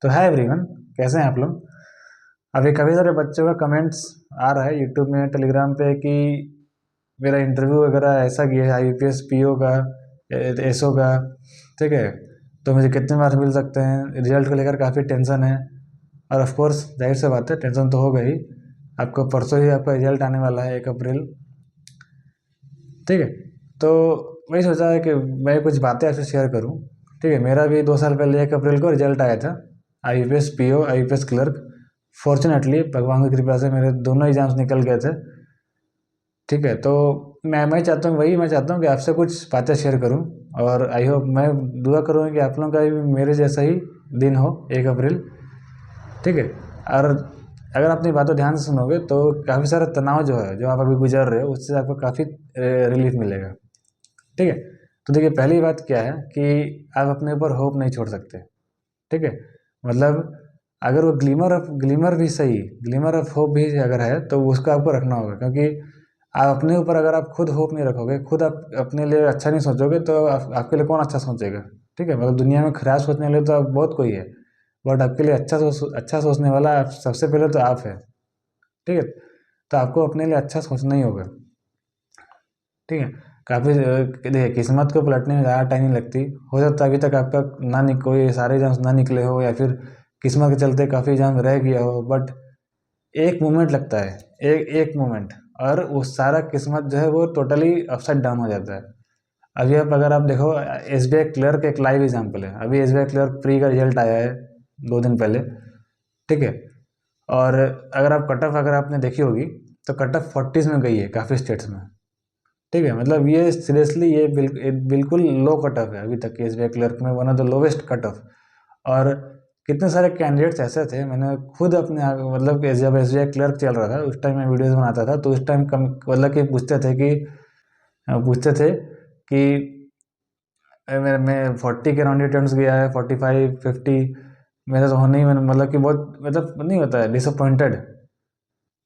तो hi everyone, कैसे हैं आप लोग। अभी काफ़ी सारे बच्चों का कमेंट्स आ रहा है यूट्यूब में, टेलीग्राम पे कि मेरा इंटरव्यू वगैरह ऐसा गया है आईपीएस पीओ का, एसओ का। ठीक है, तो मुझे कितने मार्क्स मिल सकते हैं, रिजल्ट को लेकर काफ़ी टेंशन है। और ऑफ कोर्स जाहिर सी बात है, टेंशन तो होगा ही। आपको परसों ही आपका रिजल्ट आने वाला है, 1 अप्रैल। ठीक है, तो वही सोचा है कि मैं कुछ बातें आपसे शेयर करूं। ठीक है, मेरा भी 2 साल पहले 1 अप्रैल को रिजल्ट आया था, IPS PO IPS clerk. Fortunately भगवान की कृपा से मेरे दोनों एग्जाम्स निकल गए थे। ठीक है, तो मैं चाहता हूँ कि आपसे कुछ बातें शेयर करूँ। और आई होप, मैं दुआ करूँगा कि आप लोगों का भी मेरे जैसा ही दिन हो, 1 अप्रैल। ठीक है, और अगर अपनी बातों ध्यान से सुनोगे तो काफ़ी सारा तनाव जो है, जो आप अभी गुजर रहे हो, उससे आपको काफ़ी रिलीफ मिलेगा। ठीक है, तो देखिए, पहली बात क्या है कि आप अपने ऊपर होप नहीं छोड़ सकते। ठीक है, मतलब अगर वो ग्लीमर भी सही, ग्लीमर ऑफ होप भी अगर है तो उसको आपको रखना होगा, क्योंकि आप अपने ऊपर अगर आप खुद होप नहीं रखोगे, खुद आप अपने लिए अच्छा नहीं सोचोगे, तो आपके लिए कौन अच्छा सोचेगा। ठीक है, मतलब दुनिया में खराब सोचने वाले तो आप बहुत कोई है, बट आपके लिए अच्छा सोचने वाला आप सबसे पहले तो आप है। ठीक है, तो आपको अपने लिए अच्छा सोचना ही होगा। ठीक है, काफ़ी देखिए, किस्मत को पलटने में ज़्यादा टाइम नहीं लगती। हो सकता है अभी तक आपका कोई सारे एग्जाम्स ना निकले हो, या फिर किस्मत के चलते काफ़ी एग्जाम रह गया हो, बट एक मोमेंट लगता है, एक एक मोमेंट, और वो सारा किस्मत जो है वो टोटली अपसाइड डाउन हो जाता है। अभी आप अगर आप देखो, एसबीआई क्लर्क एक लाइव एग्जाम्पल है। अभी एसबीआई क्लर्क प्री का रिजल्ट आया है 2 दिन पहले। ठीक है, और अगर आप कट ऑफ अगर आपने देखी होगी, तो कट ऑफ 40s में गई है काफ़ी स्टेट्स में। ठीक है, मतलब ये सीरियसली ये बिल्कुल लो कट ऑफ है अभी तक के एसबीआई क्लर्क में, one of the lowest cut off. और कितने सारे कैंडिडेट्स ऐसे थे, मैंने खुद मतलब कि जब एसबीआई क्लर्क चल रहा था उस टाइम मैं वीडियोस बनाता था, तो उस टाइम कम मतलब कि पूछते थे कि मैं 40 के राउंड अटेम्प्ट्स गया है, 45 50 मेरा तो होने ही, मैंने मतलब कि बहुत, मतलब नहीं होता है, डिसअपॉइंटेड।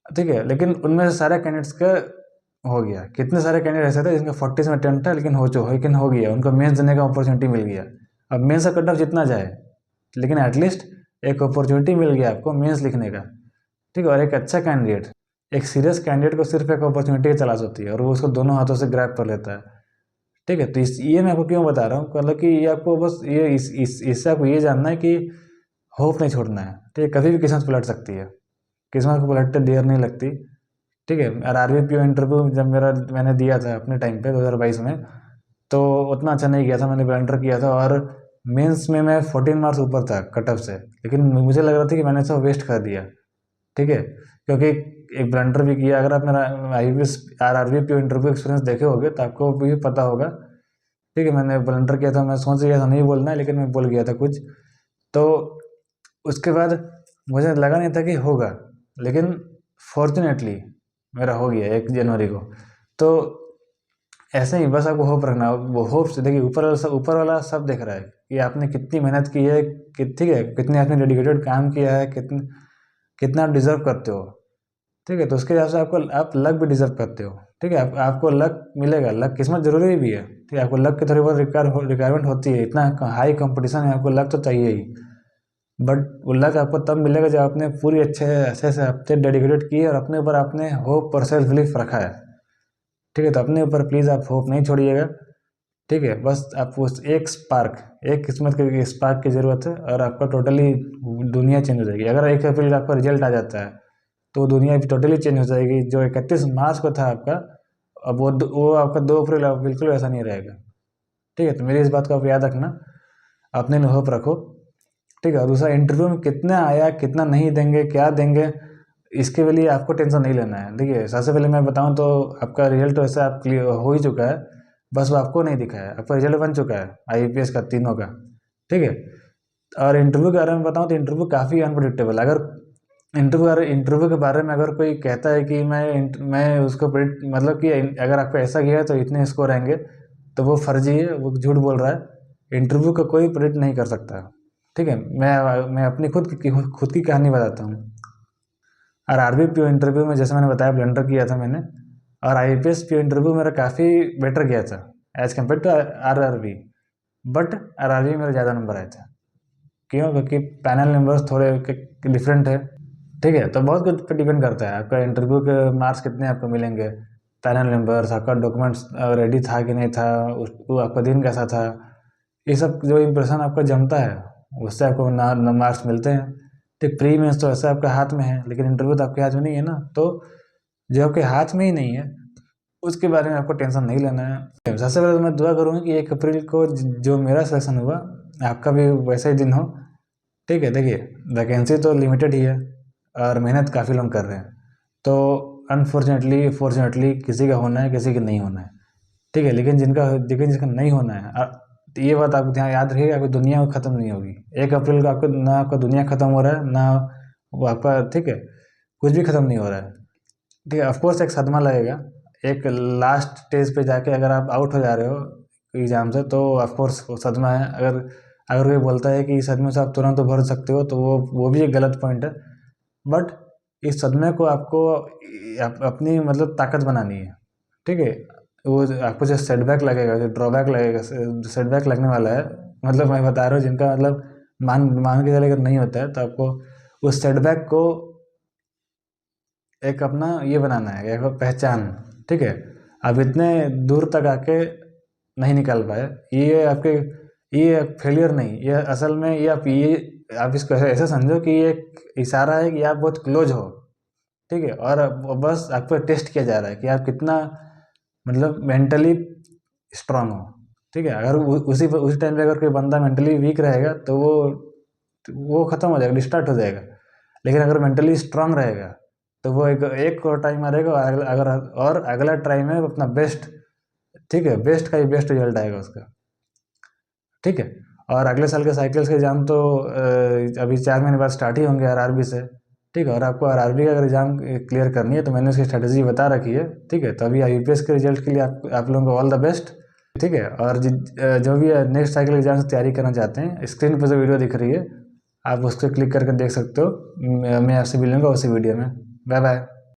ठीक है, लेकिन उनमें से सारे कैंडिडेट्स का हो गया। कितने सारे कैंडिडेट ऐसे थे जिनका 40s में अटेम्प्ट था, लेकिन हो गया, उनको मेंस देने का अपॉर्चुनिटी मिल गया। अब मेंस का कट ऑफ जितना जाए, लेकिन एटलीस्ट एक अपॉर्चुनिटी मिल गया आपको मेंस लिखने का। ठीक है, और एक अच्छा कैंडिडेट, एक सीरियस कैंडिडेट को सिर्फ एक अपॉर्चुनिटी की तलाश होती है, और वो उसको दोनों हाथों से ग्रैब कर लेता है। ठीक है, तो ये मैं आपको क्यों बता रहा हूँ, मतलब कि ये आपको बस ये इससे आपको ये जानना है कि होप नहीं छोड़ना है। ठीक है, कभी भी किस्मत पलट सकती है, किस्मत को पलटते देर नहीं लगती। ठीक है, और आरबीपीओ इंटरव्यू जब मैंने दिया था अपने टाइम पे 2022 में, तो उतना अच्छा नहीं किया था, मैंने ब्लंडर किया था, और मेंस में मैं 14 मार्क्स ऊपर था कट ऑफ से, लेकिन मुझे लग रहा था कि मैंने सब वेस्ट कर दिया। ठीक है, क्योंकि एक ब्लंडर भी किया। अगर आप मेरा आईपीएस आरआरबी इंटरव्यू एक्सपीरियंस देखे होगे तो आपको भी पता होगा। ठीक है, मैंने ब्लंडर किया था, मैं सोच गया था नहीं बोलना है, लेकिन मैं बोल गया था कुछ। तो उसके बाद मुझे लगा नहीं था कि होगा, लेकिन फॉर्चुनेटली मेरा हो गया 1 जनवरी को। तो ऐसे ही बस आपको होप रखना, वो होप से देखिए, ऊपर वाला सब देख रहा है कि आपने कितनी मेहनत की है, कि ठीक है, कितने आपने डेडिकेटेड काम किया है, कितना डिजर्व करते हो। ठीक है, तो उसके हिसाब से आपको आप लक भी डिजर्व करते हो। ठीक है, आपको लक मिलेगा, लक किस्मत जरूरी भी है। ठीक है, आपको लक की थोड़ी बहुत रिक्वायरमेंट होती है, इतना हाई कंपटीशन है, आपको लक तो चाहिए ही। बट वो लक आपको तब मिलेगा जब आपने पूरी अच्छे से हफ्ते डेडिकेटेड की है, और अपने ऊपर आपने होप और सेल्फ बिलीफ रखा है। ठीक है, तो अपने ऊपर प्लीज़ आप होप नहीं छोड़िएगा। ठीक है, बस आप उस एक स्पार्क, एक किस्मत के स्पार्क की ज़रूरत है, और आपका टोटली दुनिया चेंज हो जाएगी। अगर 1 अप्रैल का आपका रिजल्ट आ जाता है, तो दुनिया टोटली चेंज हो जाएगी। जो 31 मार्च को था आपका, अब वो आपका 2 अप्रैल अब बिल्कुल वैसा नहीं रहेगा। ठीक है, तो मेरी इस बात को आप याद रखना, अपने में होप रखो। ठीक है, और दूसरा, इंटरव्यू में कितना आया, कितना नहीं देंगे, क्या देंगे, इसके लिए आपको टेंशन नहीं लेना है। देखिए, सबसे पहले मैं बताऊं तो आपका रिजल्ट वैसे आप क्लियर हो ही चुका है, बस वो आपको नहीं दिखा है। आपका रिजल्ट बन चुका है आईपीएस का, तीनों का। ठीक है, और इंटरव्यू के बारे में बताऊं तो इंटरव्यू काफ़ी अनप्रडिक्टेबल। अगर इंटरव्यू के बारे में अगर कोई कहता है कि मैं उसको मतलब कि अगर आपको ऐसा किया तो इतने स्कोर आएंगे, तो वो फर्जी है, वो झूठ बोल रहा है। इंटरव्यू का कोई प्रिडिक्ट नहीं कर सकता। ठीक है, मैं अपनी खुद की कहानी बताता हूँ। और आरबी पीओ इंटरव्यू में जैसे मैंने बताया, ब्लंडर किया था मैंने, और आईपीएस पीओ इंटरव्यू मेरा काफ़ी बेटर गया था as compare to RRB. But RRB में मेरे ज़्यादा नंबर आए थे। क्यों? क्योंकि पैनल नंबर्स थोड़े डिफरेंट है, ठीक है। तो बहुत कुछ पे डिपेंड करता है, आपका इंटरव्यू के मार्क्स कितने आपको मिलेंगे, पैनल नंबर्स, आपका डॉक्यूमेंट्स रेडी था कि नहीं था, वो आपका दिन कैसा था, ये सब जो इम्प्रेशन आपका जमता है उससे आपको ना मार्क्स मिलते हैं। ठीक, प्री मेंस तो ऐसा आपके हाथ में है, लेकिन इंटरव्यू तो आपके हाथ में नहीं है ना। तो जो आपके हाथ में ही नहीं है उसके बारे में आपको टेंशन नहीं लेना है। सबसे पहले तो मैं दुआ करूँगा कि 1 अप्रैल को जो मेरा सिलेक्शन हुआ आपका भी वैसा ही दिन हो, ठीक है। देखिए, वैकेंसी तो लिमिटेड ही है और मेहनत काफ़ी लोग कर रहे हैं, तो अनफॉर्चुनेटली फॉर्चुनेटली किसी का होना है, किसी का नहीं होना है, ठीक है। लेकिन जिसका नहीं होना है, तो ये बात आपको ध्यान याद रखिएगा, आपकी दुनिया ख़त्म नहीं होगी 1 अप्रैल को। आपको ना आपका दुनिया ख़त्म हो रहा है, ना वो आपका, ठीक है, कुछ भी ख़त्म नहीं हो रहा है, ठीक है। ऑफकोर्स एक सदमा लगेगा, एक लास्ट स्टेज पे जाके अगर आप आउट हो जा रहे हो एग्ज़ाम से, तो ऑफकोर्स वो सदमा है। अगर अगर कोई बोलता है कि इस सदमे से आप तुरंत उभर सकते हो, तो वो भी एक गलत पॉइंट है। बट इस सदमे को आपको अपनी मतलब ताकत बनानी है, ठीक है। वो आपको जो सेटबैक लगेगा, जो ड्रॉबैक लगेगा, सेटबैक लगने वाला है, मतलब मैं बता रहा हूँ जिनका मतलब मान मान के चले अगर नहीं होता है, तो आपको उस सेटबैक को एक अपना ये बनाना है, एक पहचान, ठीक है। आप इतने दूर तक आके नहीं निकल पाए, ये आपके, ये फेलियर नहीं, ये असल में आप इसको ऐसे समझो कि ये एक इशारा है कि आप बहुत क्लोज हो, ठीक है। और बस आप पे टेस्ट किया जा रहा है कि आप कितना मतलब मेंटली स्ट्रांग हो, ठीक है। अगर उसी टाइम पे अगर कोई बंदा मेंटली वीक रहेगा, तो वो ख़त्म हो जाएगा, डिस्ट्रैक्ट हो जाएगा। लेकिन अगर मेंटली स्ट्रांग रहेगा, तो वो एक और टाइम मारेगा, और अगला ट्राई में अपना बेस्ट, ठीक है, बेस्ट का ही बेस्ट रिजल्ट आएगा उसका, ठीक है। और अगले साल के साइकिल्स के एग्ज़ाम तो अभी 4 महीने बाद स्टार्ट ही होंगे आरआरबी से, ठीक है। और आपको आरआरबी का अगर एग्ज़ाम क्लियर करनी है, तो मैंने उसकी स्ट्रेटजी बता रखी है, ठीक है। तो अभी यूपीएस के रिजल्ट के लिए आप लोगों को ऑल द बेस्ट, ठीक है। और जो भी नेक्स्ट साइकिल एग्ज़ाम से तैयारी करना चाहते हैं, स्क्रीन पर जो वीडियो दिख रही है, आप उस पर क्लिक करके देख सकते हो। मैं आपसे मिलूँगा उसी वीडियो में। Bye bye.